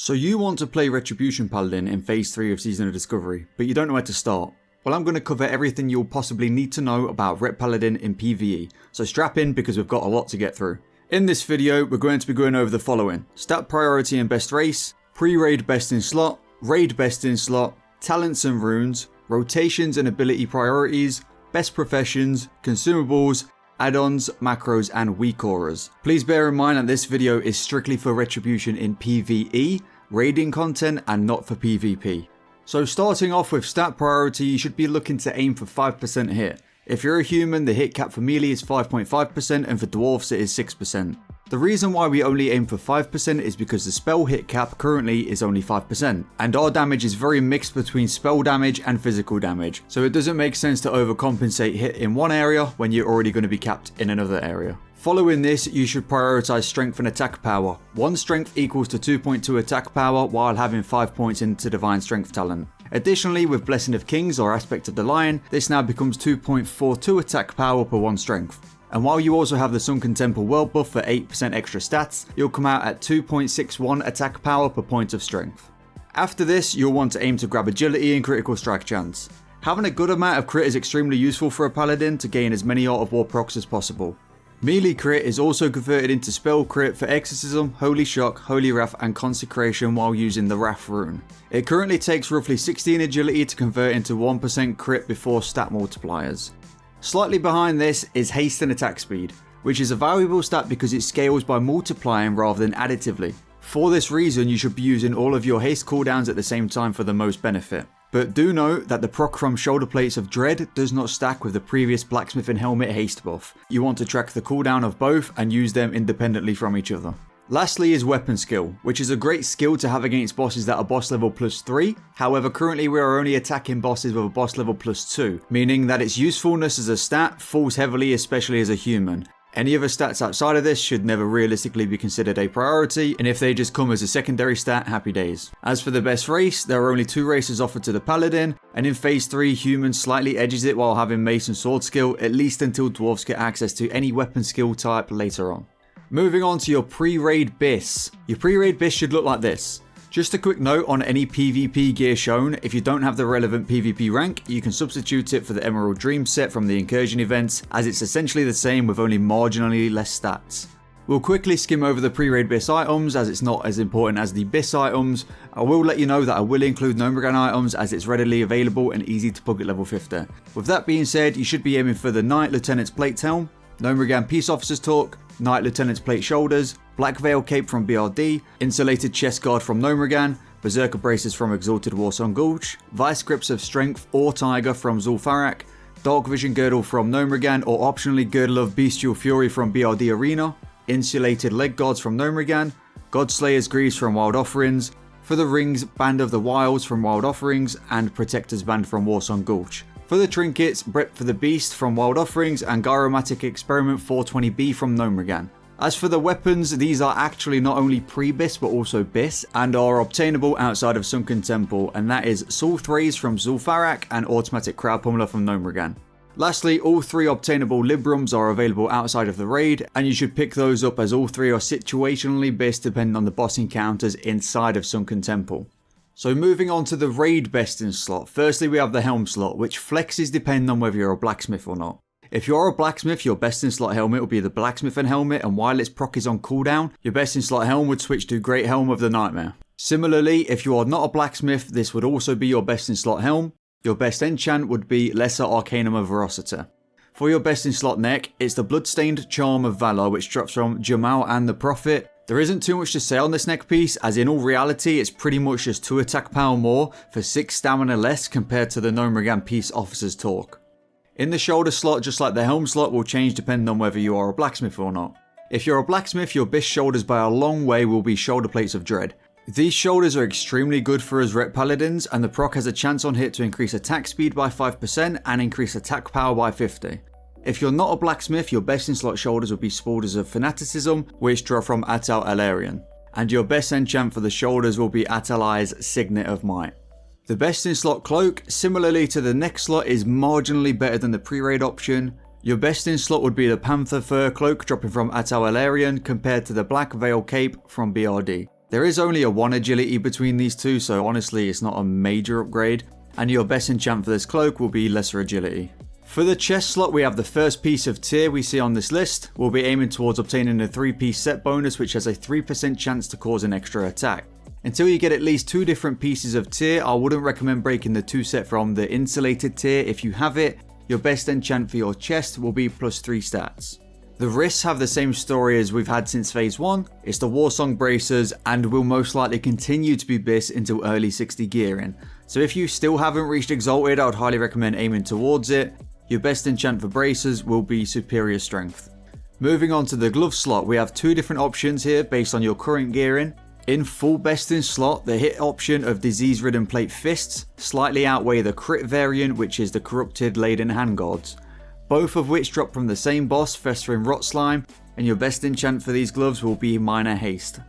So you want to play Retribution Paladin in Phase 3 of Season of Discovery, but you don't know where to start. Well, I'm going to cover everything you'll possibly need to know about Ret Paladin in PvE, so strap in because we've got a lot to get through. In this video, we're going to be going over the following: stat priority and best race, pre-raid best in slot, raid best in slot, talents and runes, rotations and ability priorities, best professions, consumables, add-ons, macros, and weak auras. Please bear in mind that this video is strictly for Retribution in PvE, raiding content, and not for PvP. So starting off with stat priority, you should be looking to aim for 5% hit. If you're a human, the hit cap for melee is 5.5% and for dwarfs it is 6%. The reason why we only aim for 5% is because the spell hit cap currently is only 5%, and our damage is very mixed between spell damage and physical damage, so it doesn't make sense to overcompensate hit in one area when you're already going to be capped in another area. Following this, you should prioritize strength and attack power. 1 strength equals to 2.2 attack power while having 5 points into divine strength talent. Additionally, with Blessing of Kings or Aspect of the Lion, this now becomes 2.42 attack power per 1 strength. And while you also have the Sunken Temple world buff for 8% extra stats, you'll come out at 2.61 attack power per point of strength. After this, you'll want to aim to grab agility and critical strike chance. Having a good amount of crit is extremely useful for a paladin to gain as many Art of War procs as possible. Melee crit is also converted into spell crit for Exorcism, Holy Shock, Holy Wrath, and Consecration while using the Wrath rune. It currently takes roughly 16 agility to convert into 1% crit before stat multipliers. Slightly behind this is haste and attack speed, which is a valuable stat because it scales by multiplying rather than additively. For this reason, you should be using all of your haste cooldowns at the same time for the most benefit. But do note that the proc from Shoulder Plates of Dread does not stack with the previous Blacksmith and Helmet haste buff. You want to track the cooldown of both and use them independently from each other. Lastly is weapon skill, which is a great skill to have against bosses that are boss level +3, however currently we are only attacking bosses with a boss level +2, meaning that its usefulness as a stat falls heavily especially as a human. Any other stats outside of this should never realistically be considered a priority, and if they just come as a secondary stat, happy days. As for the best race, there are only 2 races offered to the Paladin, and in Phase 3 human slightly edges it while having mace and sword skill, at least until dwarves get access to any weapon skill type later on. Moving on to your pre-raid bis. Your pre-raid bis should look like this. Just a quick note on any PvP gear shown: if you don't have the relevant PvP rank, you can substitute it for the Emerald Dream set from the Incursion events, as it's essentially the same with only marginally less stats. We'll quickly skim over the pre-raid bis items as it's not as important as the bis items. I will let you know that I will include Gnomeregan items as it's readily available and easy to plug at level 50. With that being said, you should be aiming for the Knight Lieutenant's Plate Helm, Gnomeregan Peace Officer's Torque, Knight Lieutenant's Plate Shoulders, Black Veil Cape from BRD, Insulated Chest Guard from Gnomeregan, Berserker Braces from Exalted Warsong Gulch, Vice Grips of Strength or Tiger from Zul'Farrak, Dark Vision Girdle from Gnomeregan or optionally Girdle of Bestial Fury from BRD Arena, Insulated Leg Guards from Gnomeregan, Godslayer's Greaves from Wild Offerings, for the rings, Band of the Wilds from Wild Offerings, and Protector's Band from Warsong Gulch. For the trinkets, Breath for the Beast from Wild Offerings and Gyromatic Experiment 420B from Gnomeregan. As for the weapons, these are actually not only pre-bis but also bis and are obtainable outside of Sunken Temple, and that is Soul Thrays from Zul'Farrak and Automatic Crowd Pummeler from Gnomeregan. Lastly, all 3 obtainable Librums are available outside of the raid, and you should pick those up as all 3 are situationally bis depending on the boss encounters inside of Sunken Temple. So moving on to the raid best in slot, firstly we have the helm slot, which flexes depending on whether you're a blacksmith or not. If you're a blacksmith, your best in slot helmet will be the Blacksmith and Helmet, and while its proc is on cooldown, your best in slot helm would switch to Great Helm of the Nightmare. Similarly, if you are not a blacksmith, this would also be your best in slot helm. Your best enchant would be Lesser Arcanum of Veracity. For your best in slot neck, it's the Bloodstained Charm of Valor, which drops from Jamal and the Prophet. There isn't too much to say on this neck piece, as in all reality it's pretty much just 2 attack power more for 6 stamina less compared to the Gnomeregan Peace Officer's Torque. In the shoulder slot, just like the helm slot, will change depending on whether you are a blacksmith or not. If you're a blacksmith, your bis shoulders by a long way will be Shoulder Plates of Dread. These shoulders are extremely good for us Ret Paladins, and the proc has a chance on hit to increase attack speed by 5% and increase attack power by 50%. If you're not a blacksmith, your best in slot shoulders will be Spaulders of Fanaticism, which draw from Atal Alarian, and your best enchant for the shoulders will be Atalai's Signet of Might. The best in slot cloak, similarly to the neck slot, is marginally better than the pre-raid option. Your best in slot would be the Panther Fur Cloak dropping from Atal Alarian compared to the Black Veil Cape from BRD. There is only a 1 agility between these two, so honestly it's not a major upgrade, and your best enchant for this cloak will be lesser agility. For the chest slot, we have the first piece of tier we see on this list. We'll be aiming towards obtaining a 3-piece set bonus, which has a 3% chance to cause an extra attack. Until you get at least 2 different pieces of tier, I wouldn't recommend breaking the 2 set from the insulated tier. If you have it, your best enchant for your chest will be +3 stats. The wrists have the same story as we've had since phase 1, it's the Warsong bracers and will most likely continue to be this until early 60 gearing. So if you still haven't reached Exalted, I would highly recommend aiming towards it. Your best enchant for bracers will be superior strength. Moving on to the glove slot, we have 2 different options here based on your current gearing. In full besting slot, the hit option of disease-ridden plate fists slightly outweigh the crit variant, which is the corrupted laden handguards. Both of which drop from the same boss, Festering Rot Slime, and your best enchant for these gloves will be Minor Haste.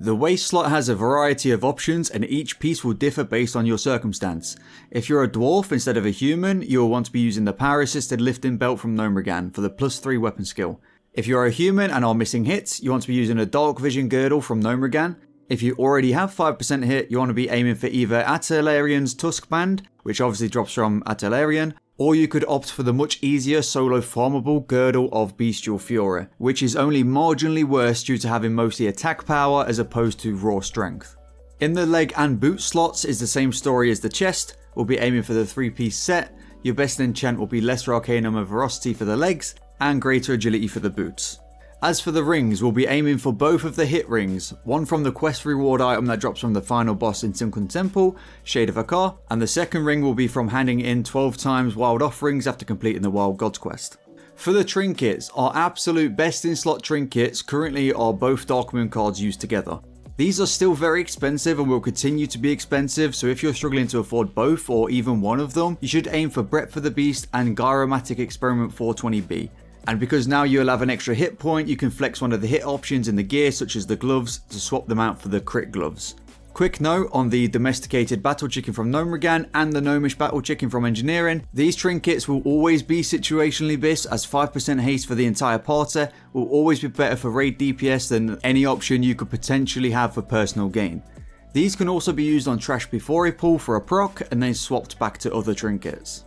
The waist slot has a variety of options and each piece will differ based on your circumstance. If you're a dwarf instead of a human, you will want to be using the power assisted lifting belt from Gnomeregan for the +3 weapon skill. If you're a human and are missing hits, you want to be using a dark vision girdle from Gnomeregan. If you already have 5% hit, you want to be aiming for either Atellarian's Tusk Band, which obviously drops from Atellarian, or you could opt for the much easier solo farmable Girdle of Bestial Fury, which is only marginally worse due to having mostly attack power as opposed to raw strength. In the leg and boot slots is the same story as the chest. We'll be aiming for the 3-piece set. Your best enchant will be Lesser Arcanum of Veracity for the legs and Greater Agility for the boots. As for the rings, we'll be aiming for both of the hit rings, one from the quest reward item that drops from the final boss in Sunken Temple, Shade of Akar, and the second ring will be from handing in 12 times wild offerings after completing the Wild Gods quest. For the trinkets, our absolute best in slot trinkets currently are both Darkmoon cards used together. These are still very expensive and will continue to be expensive, so if you're struggling to afford both or even one of them, you should aim for Breath for the Beast and Gyromatic Experiment 420B. And because now you'll have an extra hit point, you can flex one of the hit options in the gear such as the gloves to swap them out for the crit gloves. Quick note on the domesticated battle chicken from Gnomeregan and the gnomish battle chicken from engineering, these trinkets will always be situationally bis, as 5% haste for the entire party will always be better for raid DPS than any option you could potentially have for personal gain. These can also be used on Trash Before Pull for a proc and then swapped back to other trinkets.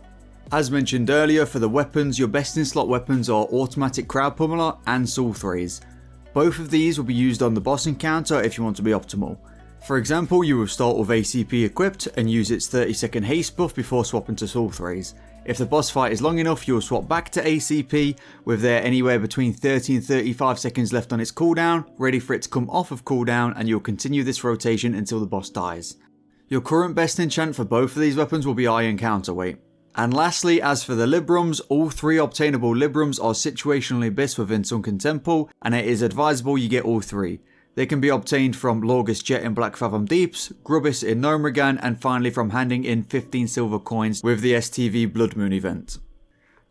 As mentioned earlier, for the weapons, your best in slot weapons are Automatic Crowd Pummeler and Soul Thrays. Both of these will be used on the boss encounter if you want to be optimal. For example, you will start with ACP equipped and use its 30-second haste buff before swapping to Soul Thrays. If the boss fight is long enough, you'll swap back to ACP with there anywhere between 30 and 35 seconds left on its cooldown, ready for it to come off of cooldown, and you'll continue this rotation until the boss dies. Your current best enchant for both of these weapons will be Iron Counterweight. And lastly, as for the Librams, all 3 obtainable Librams are situationally bis within Sunken Temple, and it is advisable you get all 3. They can be obtained from Lorgus Jet in Black Fathom Deeps, Grubbis in Gnomeregan, and finally from handing in 15 silver coins with the STV Blood Moon event.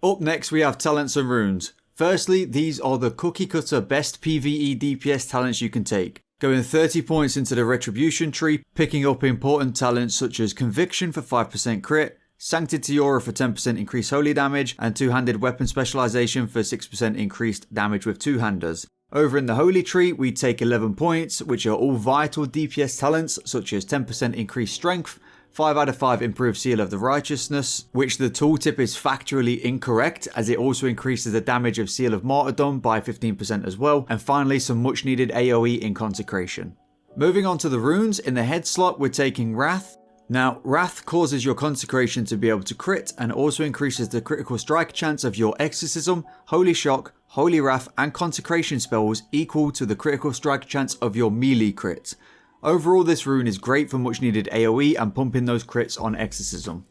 Up next we have Talents and Runes. Firstly, these are the cookie cutter best PvE DPS talents you can take. Going 30 points into the Retribution tree, picking up important talents such as Conviction for 5% crit, Sanctity Aura for 10% increased holy damage, and Two-Handed Weapon Specialization for 6% increased damage with two-handers. Over in the Holy Tree, we take 11 points, which are all vital DPS talents, such as 10% increased strength, 5 out of 5 improved Seal of the Righteousness, which the tooltip is factually incorrect, as it also increases the damage of Seal of Martyrdom by 15% as well, and finally some much needed AoE in Consecration. Moving on to the runes, in the head slot we're taking Wrath. Now, Wrath causes your Consecration to be able to crit and also increases the critical strike chance of your Exorcism, Holy Shock, Holy Wrath and Consecration spells equal to the critical strike chance of your melee crit. Overall, this rune is great for much needed AoE and pumping those crits on Exorcism.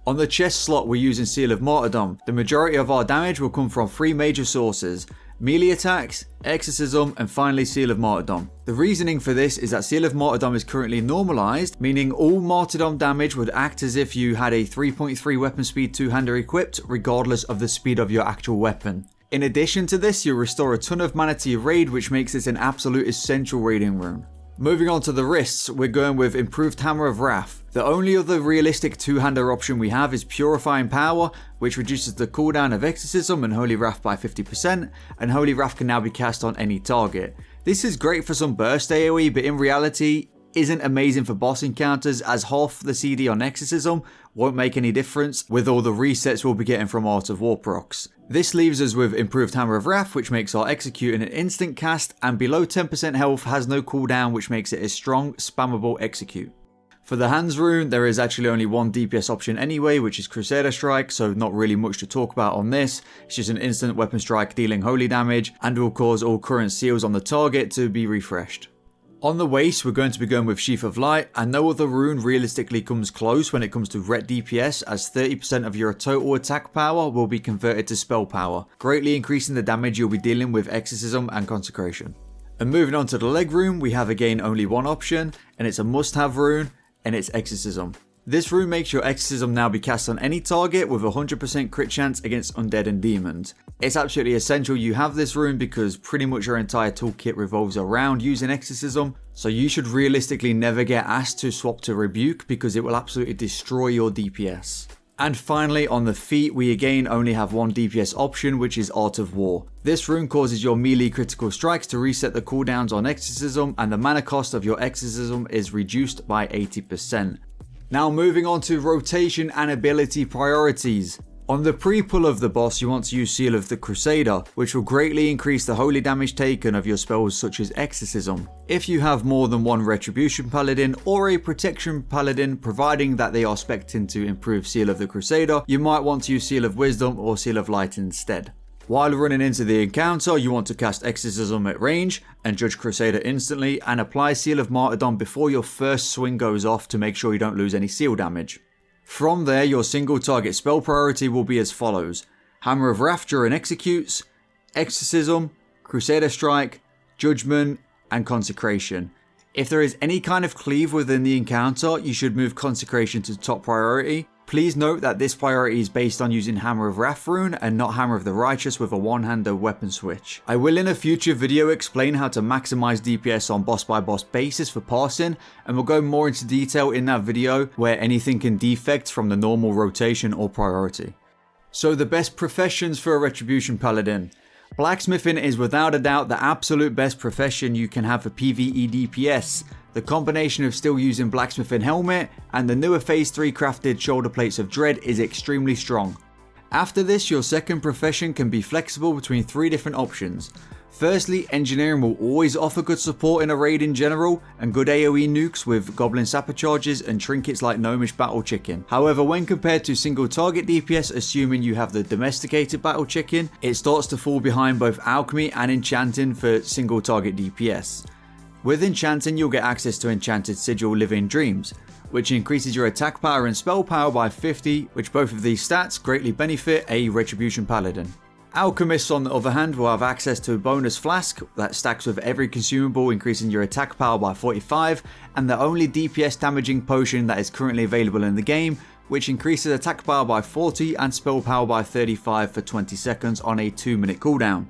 On the chest slot we're using Seal of Martyrdom. The majority of our damage will come from 3 major sources: melee attacks, Exorcism, and finally Seal of Martyrdom. The reasoning for this is that Seal of Martyrdom is currently normalized, meaning all Martyrdom damage would act as if you had a 3.3 weapon speed two-hander equipped, regardless of the speed of your actual weapon. In addition to this, you'll restore a ton of mana to your raid, which makes this an absolute essential raiding rune. Moving on to the wrists, we're going with Improved Hammer of Wrath. The only other realistic two-hander option we have is Purifying Power, which reduces the cooldown of Exorcism and Holy Wrath by 50%, and Holy Wrath can now be cast on any target. This is great for some burst AoE, but in reality isn't amazing for boss encounters, as half the CD on Exorcism won't make any difference with all the resets we'll be getting from Art of War procs. This leaves us with improved Hammer of Wrath, which makes our execute an instant cast, and below 10% health has no cooldown, which makes it a strong, spammable execute. For the hands rune, there is actually only one DPS option anyway, which is Crusader Strike, so not really much to talk about on this. It's just an instant weapon strike dealing holy damage, and will cause all current seals on the target to be refreshed. On the waist, we're going to be going with Sheath of Light, and no other rune realistically comes close when it comes to Ret DPS, as 30% of your total attack power will be converted to spell power, greatly increasing the damage you'll be dealing with Exorcism and Consecration. And moving on to the leg rune, we have again only one option, and it's a must-have rune, and it's Exorcism. This rune makes your Exorcism now be cast on any target with a 100% crit chance against undead and demons. It's absolutely essential you have this rune because pretty much your entire toolkit revolves around using Exorcism, so you should realistically never get asked to swap to Rebuke because it will absolutely destroy your DPS. And finally, on the feet, we again only have one DPS option, which is Art of War. This rune causes your melee critical strikes to reset the cooldowns on Exorcism, and the mana cost of your Exorcism is reduced by 80%. Now moving on to rotation and ability priorities. On the pre-pull of the boss, you want to use Seal of the Crusader, which will greatly increase the holy damage taken of your spells such as Exorcism. If you have more than one Retribution Paladin or a Protection Paladin, providing that they are spec'd into improve Seal of the Crusader, you might want to use Seal of Wisdom or Seal of Light instead. While running into the encounter, you want to cast Exorcism at range and judge Crusader instantly, and apply Seal of Martyrdom before your first swing goes off to make sure you don't lose any seal damage. From there, your single target spell priority will be as follows: Hammer of Wrath during executes, Exorcism, Crusader Strike, Judgment, and Consecration. If there is any kind of cleave within the encounter, you should move Consecration to top priority. Please note that this priority is based on using Hammer of Wrath rune and not Hammer of the Righteous with a one-hander weapon switch. I will in a future video explain how to maximize DPS on boss by boss basis for passing, and we'll go more into detail in that video where anything can defect from the normal rotation or priority. So the best professions for a Retribution Paladin. Blacksmithing is without a doubt the absolute best profession you can have for PvE DPS. The combination of still using Blacksmithing Helmet and the newer Phase 3 crafted shoulder plates of Dread is extremely strong. After this, your second profession can be flexible between 3 different options. Firstly, Engineering will always offer good support in a raid in general, and good AoE nukes with Goblin Sapper charges and trinkets like Gnomish Battle Chicken. However, when compared to single target DPS, assuming you have the domesticated Battle Chicken, it starts to fall behind both Alchemy and Enchanting for single target DPS. With Enchanting, you'll get access to Enchanted Sigil Living Dreams, which increases your attack power and spell power by 50, which both of these stats greatly benefit a Retribution Paladin. Alchemists, on the other hand, will have access to a bonus flask that stacks with every consumable, increasing your attack power by 45, and the only DPS damaging potion that is currently available in the game, which increases attack power by 40 and spell power by 35 for 20 seconds on a 2-minute cooldown.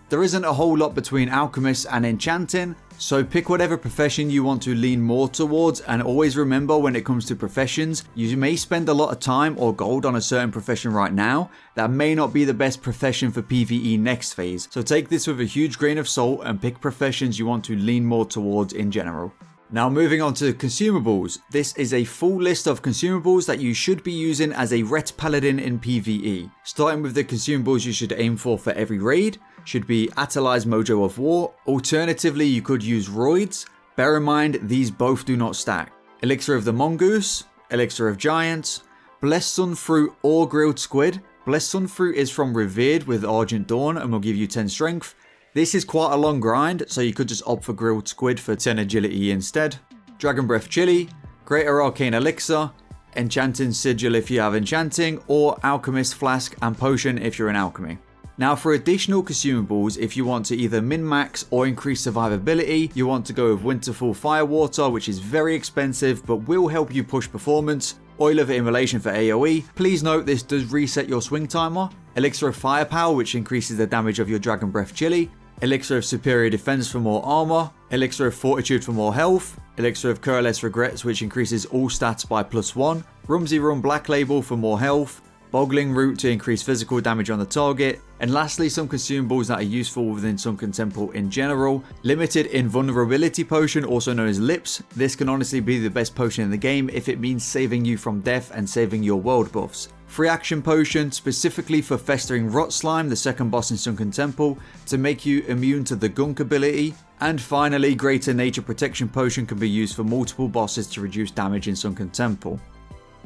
There isn't a whole lot between Alchemists and Enchanting, so pick whatever profession you want to lean more towards, and always remember when it comes to professions, you may spend a lot of time or gold on a certain profession right now, that may not be the best profession for PvE next phase, so take this with a huge grain of salt and pick professions you want to lean more towards in general. Now moving on to consumables. This is a full list of consumables that you should be using as a Ret Paladin in PvE. Starting with the consumables you should aim for every raid, should be Atalay's Mojo of War. Alternatively, you could use Roids. Bear in mind, these both do not stack. Elixir of the Mongoose, Elixir of Giants, Blessed Sun Fruit or Grilled Squid. Blessed Sun Fruit is from Revered with Argent Dawn and will give you 10 strength. This is quite a long grind, so you could just opt for Grilled Squid for 10 agility instead. Dragon Breath Chili, Greater Arcane Elixir, Enchanting Sigil if you have Enchanting, or Alchemist Flask and Potion if you're in Alchemy. Now for additional consumables, if you want to either min-max or increase survivability, you want to go with Winterfall Firewater, which is very expensive but will help you push performance. Oil of Immolation for AoE. Please note this does reset your swing timer. Elixir of Firepower, which increases the damage of your Dragon Breath Chili. Elixir of Superior Defense for more armor. Elixir of Fortitude for more health. Elixir of Coalesce Regrets, which increases all stats by +1. Rumsy Rum Black Label for more health. Boggling Root to increase physical damage on the target, and lastly some consumables that are useful within Sunken Temple in general. Limited Invulnerability Potion, also known as Lips. This can honestly be the best potion in the game if it means saving you from death and saving your world buffs. Free Action Potion, specifically for Festering Rot Slime, the second boss in Sunken Temple, to make you immune to the Gunk ability. And finally, Greater Nature Protection Potion can be used for multiple bosses to reduce damage in Sunken Temple.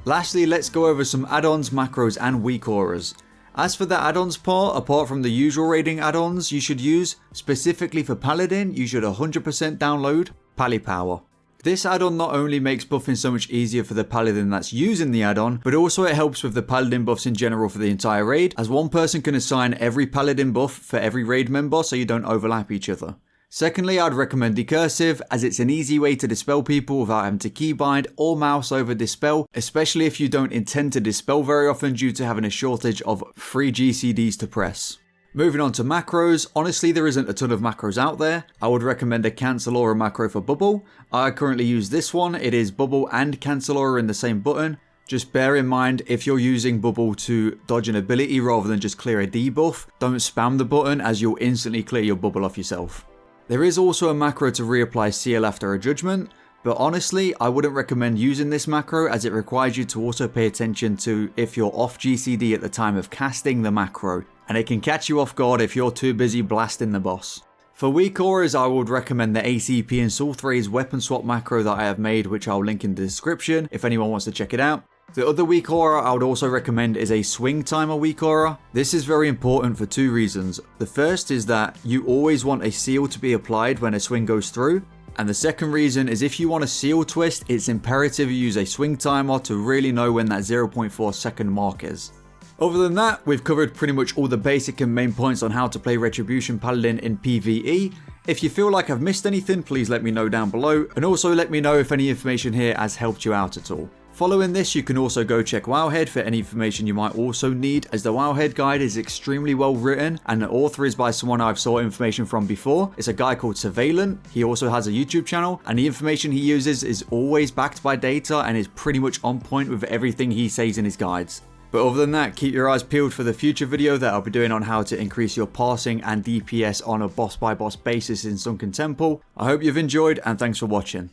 Lastly, let's go over some add-ons, macros and weak auras. As for the add-ons part, apart from the usual raiding add-ons you should use, specifically for Paladin, you should 100% download Pally Power. This add-on not only makes buffing so much easier for the Paladin that's using the add-on, but also it helps with the Paladin buffs in general for the entire raid, as one person can assign every Paladin buff for every raid member so you don't overlap each other. Secondly, I'd recommend Decursive, as it's an easy way to dispel people without having to keybind or mouse over dispel, especially if you don't intend to dispel very often due to having a shortage of free GCDs to press. Moving on to macros, honestly there isn't a ton of macros out there. I would recommend a Cancel Aura macro for Bubble. I currently use this one, it is Bubble and Cancel Aura in the same button. Just bear in mind, if you're using Bubble to dodge an ability rather than just clear a debuff, don't spam the button as you'll instantly clear your bubble off yourself. There is also a macro to reapply Seal after a judgment, but honestly I wouldn't recommend using this macro as it requires you to also pay attention to if you're off GCD at the time of casting the macro, and it can catch you off guard if you're too busy blasting the boss. For weak auras, I would recommend the ACP and Sulthray's weapon swap macro that I have made, which I'll link in the description if anyone wants to check it out. The other weak aura I would also recommend is a swing timer weak aura. This is very important for two reasons. The first is that you always want a seal to be applied when a swing goes through. And the second reason is if you want a seal twist, it's imperative you use a swing timer to really know when that 0.4 second mark is. Other than that, we've covered pretty much all the basic and main points on how to play Retribution Paladin in PvE. If you feel like I've missed anything, please let me know down below, and also let me know if any information here has helped you out at all. Following this, you can also go check Wowhead for any information you might also need, as the Wowhead guide is extremely well written and the author is by someone I've sought information from before. It's a guy called Surveillant. He also has a YouTube channel and the information he uses is always backed by data and is pretty much on point with everything he says in his guides. But other than that, keep your eyes peeled for the future video that I'll be doing on how to increase your passing and DPS on a boss by boss basis in Sunken Temple. I hope you've enjoyed and thanks for watching.